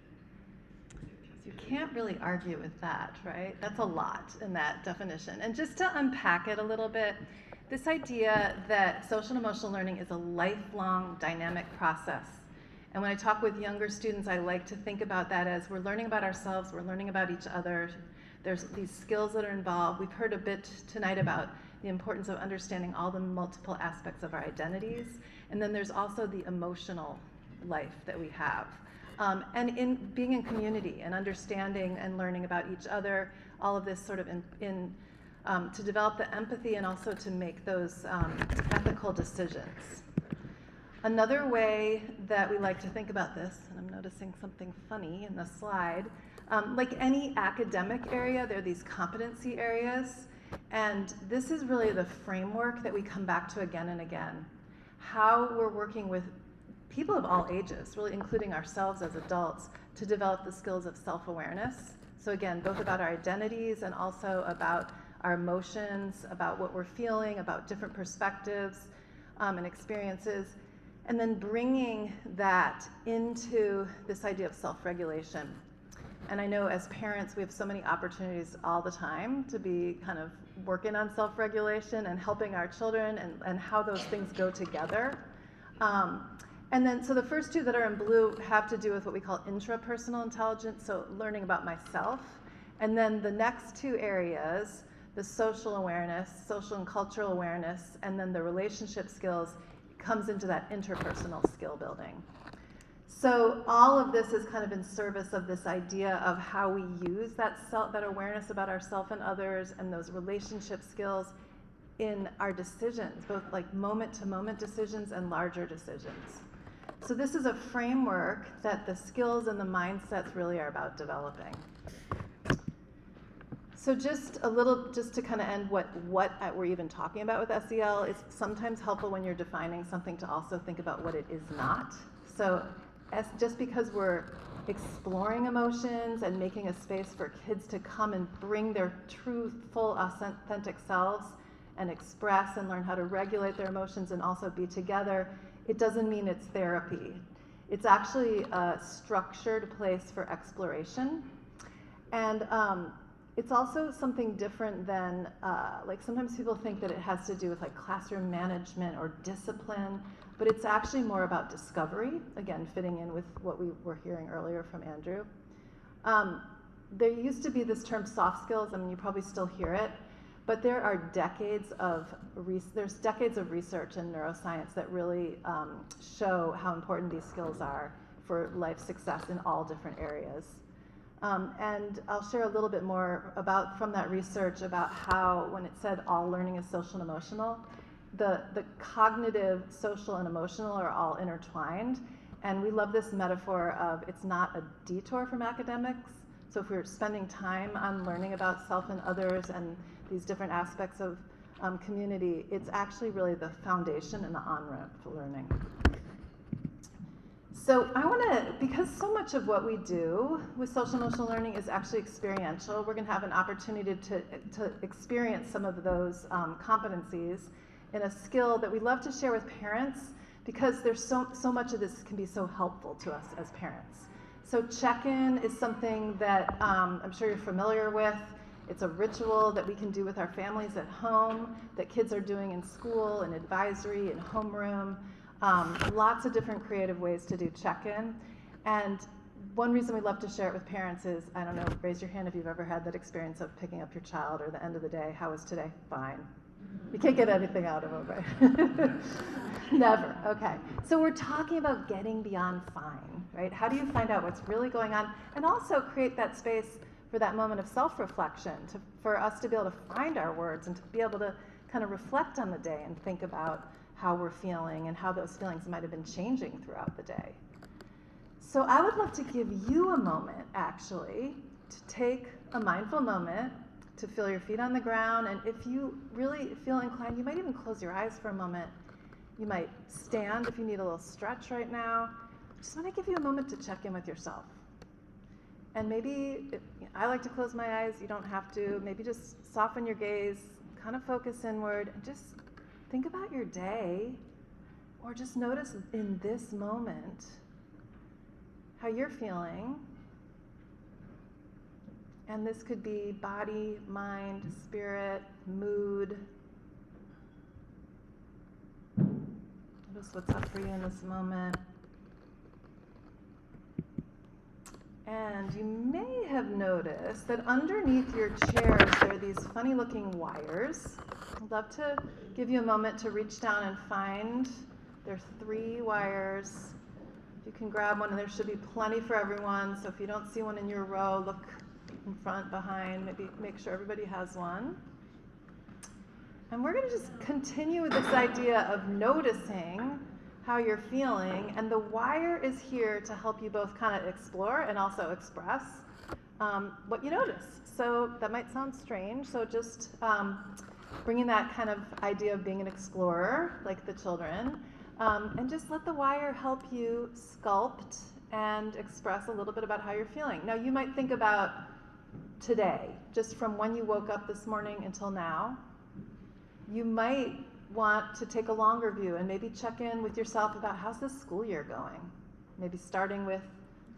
You can't really argue with that, right? That's a lot in that definition. And just to unpack it a little bit, this idea that social and emotional learning is a lifelong dynamic process. And when I talk with younger students, I like to think about that as we're learning about ourselves, we're learning about each other There's these skills that are involved. We've heard a bit tonight about the importance of understanding all the multiple aspects of our identities. And then there's also the emotional life that we have. And in being in community and understanding and learning about each other, all of this sort of to develop the empathy and also to make those ethical decisions. Another way that we like to think about this, and I'm noticing something funny in the slide, like any academic area, there are these competency areas, and this is really the framework that we come back to again and again. How we're working with people of all ages, really including ourselves as adults, to develop the skills of self-awareness. So again, both about our identities and also about our emotions, about what we're feeling, about different perspectives and experiences, and then bringing that into this idea of self-regulation. And I know as parents, we have so many opportunities all the time to be kind of working on self-regulation and helping our children and how those things go together. And then, so the first two that are in blue have to do with what we call intrapersonal intelligence, so learning about myself. And then the next two areas, the social awareness, social and cultural awareness, and then the relationship skills comes into that interpersonal skill building. So all of this is kind of in service of this idea of how we use that awareness about ourselves and others and those relationship skills in our decisions, both like moment-to-moment decisions and larger decisions. So this is a framework that the skills and the mindsets really are about developing. So just to kind of end what we're even talking about with SEL, it's sometimes helpful when you're defining something to also think about what it is not. So just because we're exploring emotions and making a space for kids to come and bring their true, full, authentic selves and express and learn how to regulate their emotions and also be together, it doesn't mean it's therapy. It's actually a structured place for exploration. And it's also something different than, like sometimes people think that it has to do with like classroom management or discipline, but it's actually more about discovery, again, fitting in with what we were hearing earlier from Andrew. There used to be this term soft skills, I mean, you probably still hear it, but there are decades of research in neuroscience that really show how important these skills are for life success in all different areas. And I'll share a little bit more from that research about how, when it said all learning is social and emotional, the cognitive, social, and emotional are all intertwined. And we love this metaphor of it's not a detour from academics. So if we're spending time on learning about self and others and these different aspects of community, it's actually really the foundation and the on-ramp to learning. So I want to, because so much of what we do with social emotional learning is actually experiential, we're going to have an opportunity to experience some of those competencies in a skill that we love to share with parents, because there's so much of this can be so helpful to us as parents. So check-in is something that I'm sure you're familiar with. It's a ritual that we can do with our families at home, that kids are doing in school, in advisory, in homeroom. Lots of different creative ways to do check-in. And one reason we love to share it with parents is, I don't know, raise your hand if you've ever had that experience of picking up your child or the end of the day. How was today? Fine. You can't get anything out of them, right? Never. Okay. So we're talking about getting beyond fine, right? How do you find out what's really going on? And also create that space for that moment of self-reflection, for us to be able to find our words and to be able to kind of reflect on the day and think about how we're feeling and how those feelings might have been changing throughout the day. So I would love to give you a moment, actually, to take a mindful moment to feel your feet on the ground. And if you really feel inclined, you might even close your eyes for a moment. You might stand if you need a little stretch right now. Just want to give you a moment to check in with yourself. And maybe, I like to close my eyes, you don't have to. Maybe just soften your gaze, kind of focus inward, and just think about your day, or just notice in this moment how you're feeling. And this could be body, mind, spirit, mood. Notice what's up for you in this moment. And you may have noticed that underneath your chairs there are these funny looking wires. I'd love to give you a moment to reach down and find. There's 3 wires. You can grab one, and there should be plenty for everyone. So if you don't see one in your row, look in front, behind, maybe make sure everybody has one. And we're going to just continue with this idea of noticing how you're feeling, and the wire is here to help you both kind of explore and also express what you notice. So that might sound strange, so just bringing that kind of idea of being an explorer, like the children, and just let the wire help you sculpt and express a little bit about how you're feeling. Now you might think about today, just from when you woke up this morning until now. You might want to take a longer view and maybe check in with yourself about how's this school year going. Maybe starting with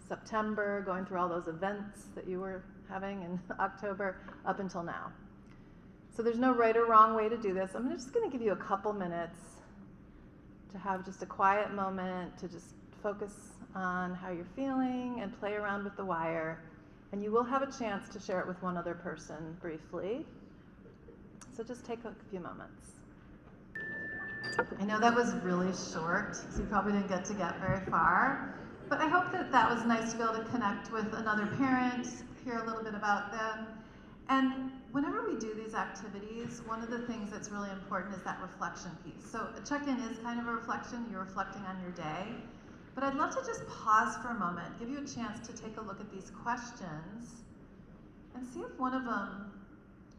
September, going through all those events that you were having in October up until now. So there's no right or wrong way to do this. I'm just going to give you a couple minutes to have just a quiet moment to just focus on how you're feeling and play around with the wire. And you will have a chance to share it with one other person briefly. So just take a few moments. I know that was really short, so you probably didn't get very far, but I hope that that was nice to be able to connect with another parent, hear a little bit about them. And whenever we do these activities, one of the things that's really important is that reflection piece. So a check-in is kind of a reflection, you're reflecting on your day, but I'd love to just pause for a moment, give you a chance to take a look at these questions and see if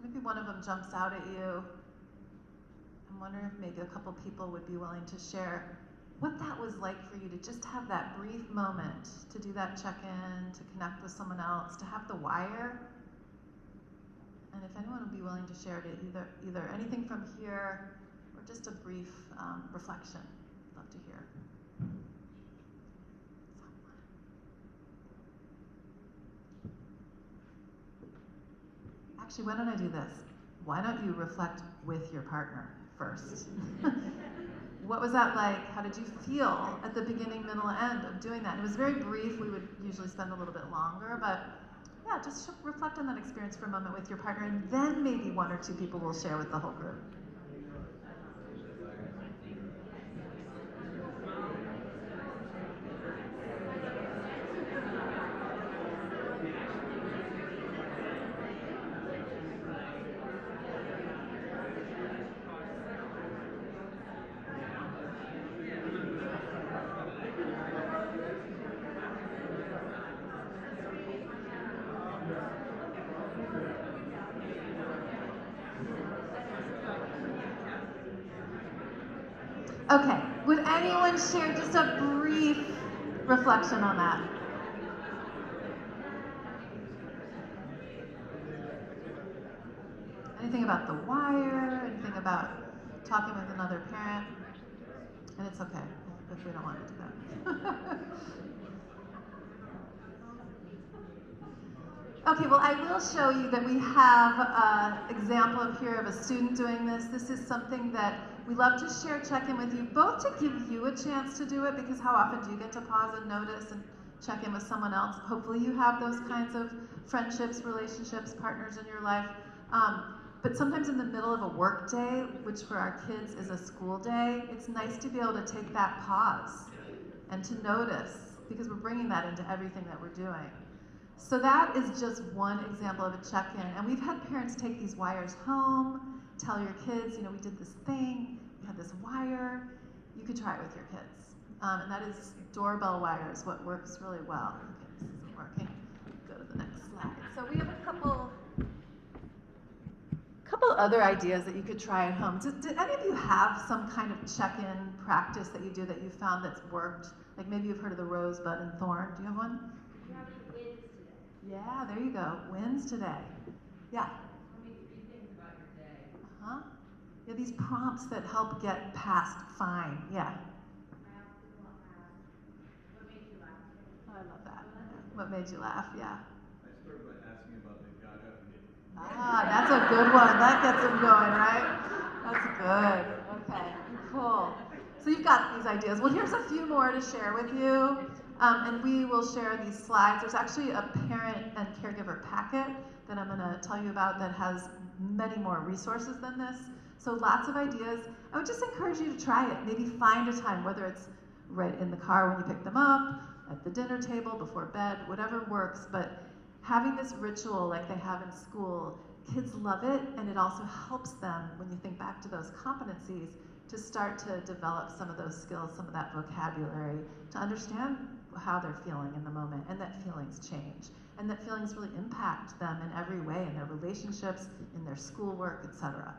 maybe one of them jumps out at you. I'm wondering if maybe a couple people would be willing to share what that was like for you to just have that brief moment, to do that check-in, to connect with someone else, to have the wire. And if anyone would be willing to share it, either anything from here or just a brief reflection, I'd love to hear. Actually, why don't I do this? Why don't you reflect with your partner first? What was that like? How did you feel at the beginning, middle, and end of doing that? It was very brief. We would usually spend a little bit longer, but yeah, just reflect on that experience for a moment with your partner, and then maybe 1 or 2 people will share with the whole group. Okay, would anyone share just a brief reflection on that? Anything about the wire? Anything about talking with another parent? And it's okay if we don't want to do that. Okay, well, I will show you that we have an example up here of a student doing this. This is something that we love to share, check-in with you, both to give you a chance to do it, because how often do you get to pause and notice and check in with someone else? Hopefully you have those kinds of friendships, relationships, partners in your life. But sometimes in the middle of a work day, which for our kids is a school day, it's nice to be able to take that pause and to notice, because we're bringing that into everything that we're doing. So that is just one example of a check-in. And we've had parents take these wires home, tell your kids, we did this thing, we had this wire. You could try it with your kids. And that is doorbell wires, what works really well. Okay, this isn't working. Go to the next slide. So we have a couple other ideas that you could try at home. Did any of you have some kind of check-in practice that you do that you found that's worked? Like maybe you've heard of the rosebud and thorn. Do you have one?
You have the wins today.
Yeah, there you go. Wins today. Yeah.
Tell me 3 things about your day.
Uh-huh. Yeah, these prompts that help get past fine. Yeah.
I have to go up fast. What made you laugh today?
Oh, I love that. Yeah. What made you laugh? Yeah.
I started by asking about the got up and did.
Ah, that's a good one. That gets them going, right? That's good. Okay, cool. So you've got these ideas. Well, here's a few more to share with you. And we will share these slides. There's actually a parent and caregiver packet that I'm going to tell you about that has many more resources than this. So lots of ideas. I would just encourage you to try it. Maybe find a time, whether it's right in the car when you pick them up, at the dinner table, before bed, whatever works. But having this ritual like they have in school, kids love it, and it also helps them, when you think back to those competencies, to start to develop some of those skills, some of that vocabulary, to understand how they're feeling in the moment, and that feelings change, and that feelings really impact them in every way, in their relationships, in their schoolwork, etc.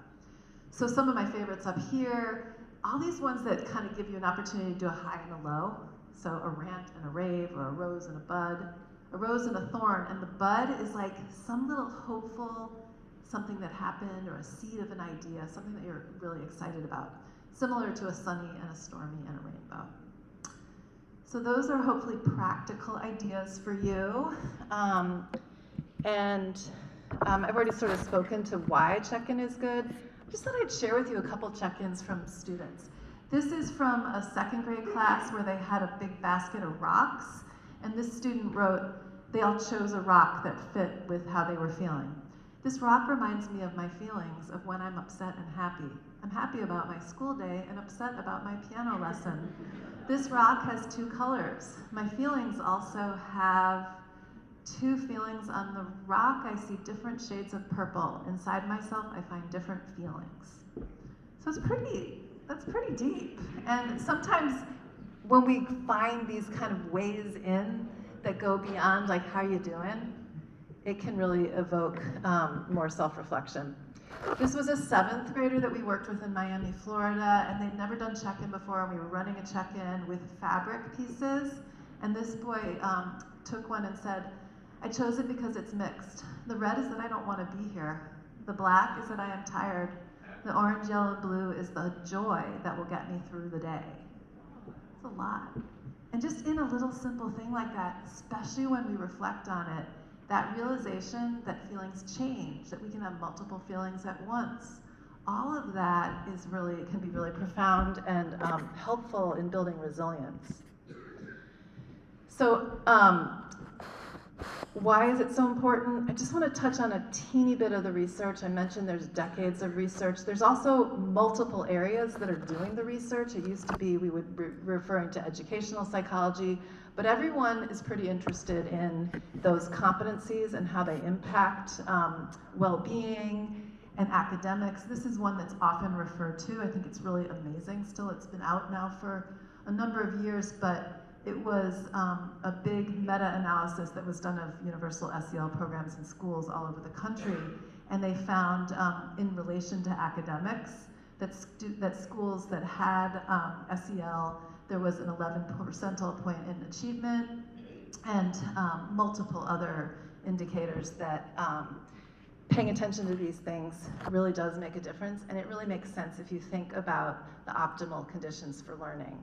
So some of my favorites up here, all these ones that kind of give you an opportunity to do a high and a low. So a rant and a rave, or a rose and a bud, a rose and a thorn, and the bud is like some little hopeful something that happened, or a seed of an idea, something that you're really excited about, similar to a sunny and a stormy and a rainbow. So those are hopefully practical ideas for you. I've already sort of spoken to why check-in is good. I just thought I'd share with you a couple check-ins from students. This is from a second grade class where they had a big basket of rocks, and this student wrote, they all chose a rock that fit with how they were feeling. This rock reminds me of my feelings of when I'm upset and happy. I'm happy about my school day and upset about my piano lesson. This rock has two colors. My feelings also have two feelings. On the rock, I see different shades of purple. Inside myself, I find different feelings. So that's pretty deep. And sometimes when we find these kind of ways in that go beyond like, how you doing? It can really evoke more self-reflection. This was a 7th grader that we worked with in Miami, Florida, and they'd never done check-in before, and we were running a check-in with fabric pieces, and this boy took one and said, I chose it because it's mixed. The red is that I don't want to be here. The black is that I am tired. The orange, yellow, and blue is the joy that will get me through the day. It's a lot. And just in a little simple thing like that, especially when we reflect on it, that realization that feelings change, that we can have multiple feelings at once, all of that is can be really profound and helpful in building resilience. So why is it so important? I just want to touch on a teeny bit of the research. I mentioned there's decades of research. There's also multiple areas that are doing the research. It used to be we would be referring to educational psychology, but everyone is pretty interested in those competencies and how they impact well-being and academics. This is one that's often referred to. I think it's really amazing still. It's been out now for a number of years, but it was a big meta-analysis that was done of universal SEL programs in schools all over the country, and they found in relation to academics that schools that had SEL, there was an 11 percentile point in achievement, and multiple other indicators that paying attention to these things really does make a difference, and it really makes sense if you think about the optimal conditions for learning.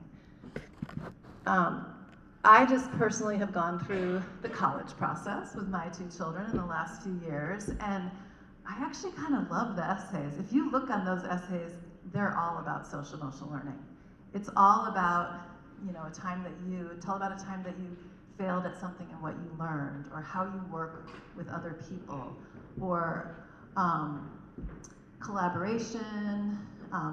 I just personally have gone through the college process with my 2 children in the last few years, and I actually kind of love the essays. If you look on those essays, they're all about social-emotional learning. It's all about, tell about a time that you failed at something and what you learned, or how you work with other people, or collaboration,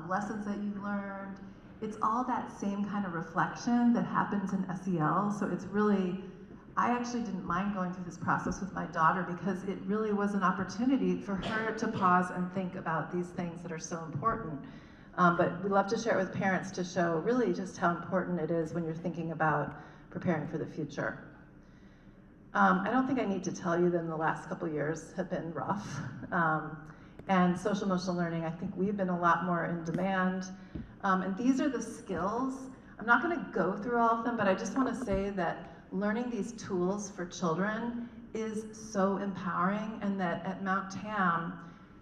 lessons that you learned. It's all that same kind of reflection that happens in SEL. So it's really, I actually didn't mind going through this process with my daughter because it really was an opportunity for her to pause and think about these things that are so important. But we love to share it with parents to show really just how important it is when you're thinking about preparing for the future. I don't think I need to tell you that in the last couple years have been rough. And social emotional learning, I think we've been a lot more in demand. And these are the skills. I'm not going to go through all of them, but I just want to say that learning these tools for children is so empowering, and that at Mount Tam,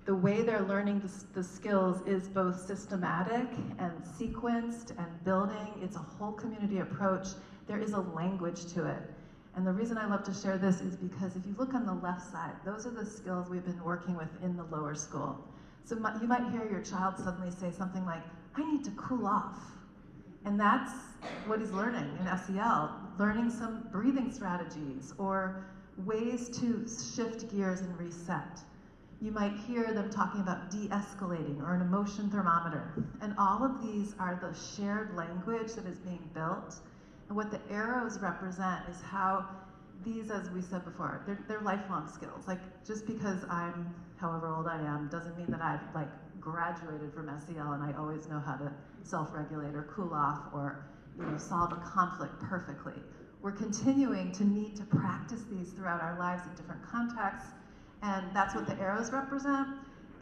the way they're learning the skills is both systematic and sequenced and building. It's a whole community approach. There is a language to it. And the reason I love to share this is because if you look on the left side, those are the skills we've been working with in the lower school. So you might hear your child suddenly say something like, I need to cool off. And that's what he's learning in SEL. learning some breathing strategies or ways to shift gears and reset. You might hear them talking about de-escalating or an emotion thermometer. And all of these are the shared language that is being built. And what the arrows represent is how these, as we said before, they're lifelong skills. Like, just because I'm however old I am doesn't mean that I've like graduated from SEL and I always know how to self-regulate or cool off or solve a conflict perfectly. We're continuing to need to practice these throughout our lives in different contexts, and that's what the arrows represent.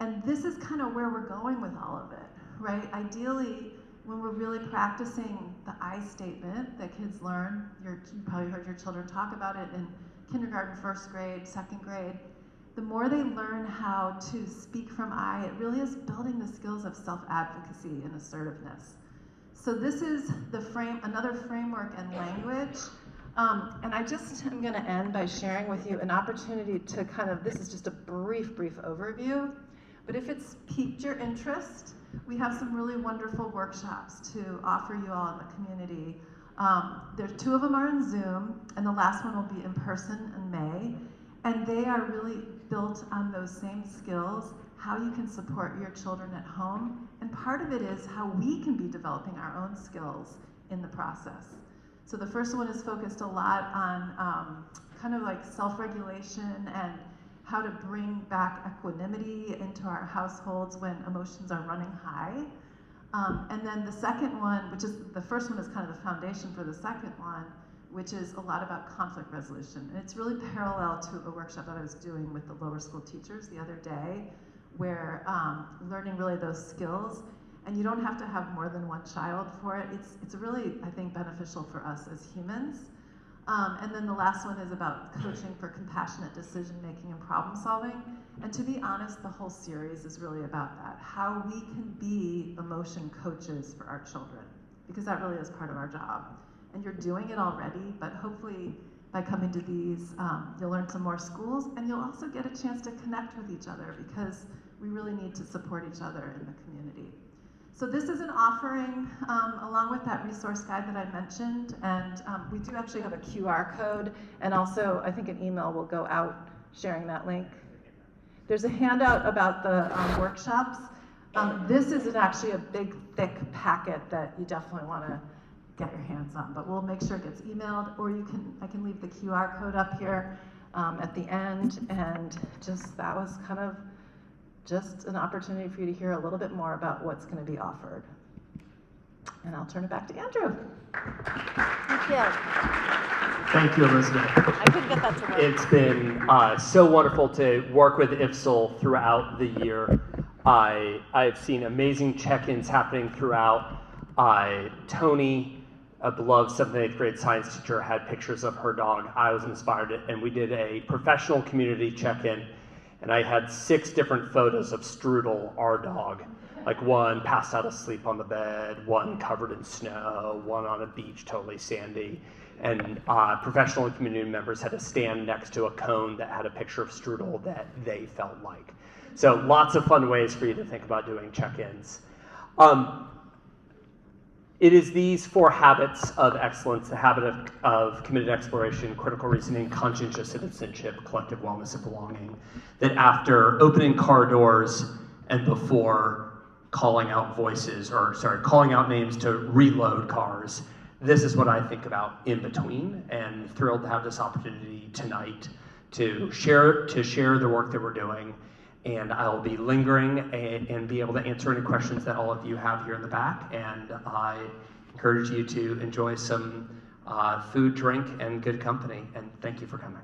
And this is kind of where we're going with all of it, right? Ideally, when we're really practicing the I statement that kids learn, you probably heard your children talk about it in kindergarten, first grade, second grade, the more they learn how to speak from I, it really is building the skills of self-advocacy and assertiveness. So this is another framework and language. And I'm going to end by sharing with you an opportunity to this is just a brief overview, but if it's piqued your interest, we have some really wonderful workshops to offer you all in the community. There's 2 of them are in Zoom, and the last one will be in person in May, and they are really built on those same skills, how you can support your children at home, and part of it is how we can be developing our own skills in the process. So the first one is focused a lot on kind of like self-regulation and how to bring back equanimity into our households when emotions are running high. And then the second one, the first one is kind of the foundation for the second one, which is a lot about conflict resolution. And it's really parallel to a workshop that I was doing with the lower school teachers the other day, where learning really those skills, and you don't have to have more than one child for it. It's really, I think, beneficial for us as humans. And then the last one is about coaching for compassionate decision-making and problem-solving. And to be honest, the whole series is really about that, how we can be emotion coaches for our children, because that really is part of our job. And you're doing it already, but hopefully by coming to these, you'll learn some more schools, and you'll also get a chance to connect with each other, because we really need to support each other in the community. So this is an offering along with that resource guide that I mentioned, and we do actually have a QR code, and also I think an email will go out sharing that link. There's a handout about the workshops. This isn't actually a big, thick packet that you definitely want to get your hands on, but we'll make sure it gets emailed, or I can leave the QR code up here at the end, and that was kind of just an opportunity for you to hear a little bit more about what's going to be offered. And I'll turn it back to Andrew.
Thank you.
Thank you, Elizabeth.
I couldn't get that to work.
It's been so wonderful to work with IFSEL throughout the year. I've seen amazing check-ins happening throughout. Tony, a beloved 7th and 8th grade science teacher, had pictures of her dog. I was inspired, and we did a professional community check-in, and I had 6 different photos of Strudel, our dog. Like one passed out asleep on the bed, one covered in snow, one on a beach totally sandy. And professional and community members had to stand next to a cone that had a picture of Strudel that they felt like. So lots of fun ways for you to think about doing check-ins. It is these 4 habits of excellence, the habit of committed exploration, critical reasoning, conscientious citizenship, collective wellness, and belonging, that after opening car doors and before calling out calling out names to reload cars, this is what I think about in between, and thrilled to have this opportunity tonight to share the work that we're doing. And I'll be lingering and be able to answer any questions that all of you have here in the back. And I encourage you to enjoy some food, drink, and good company. And thank you for coming.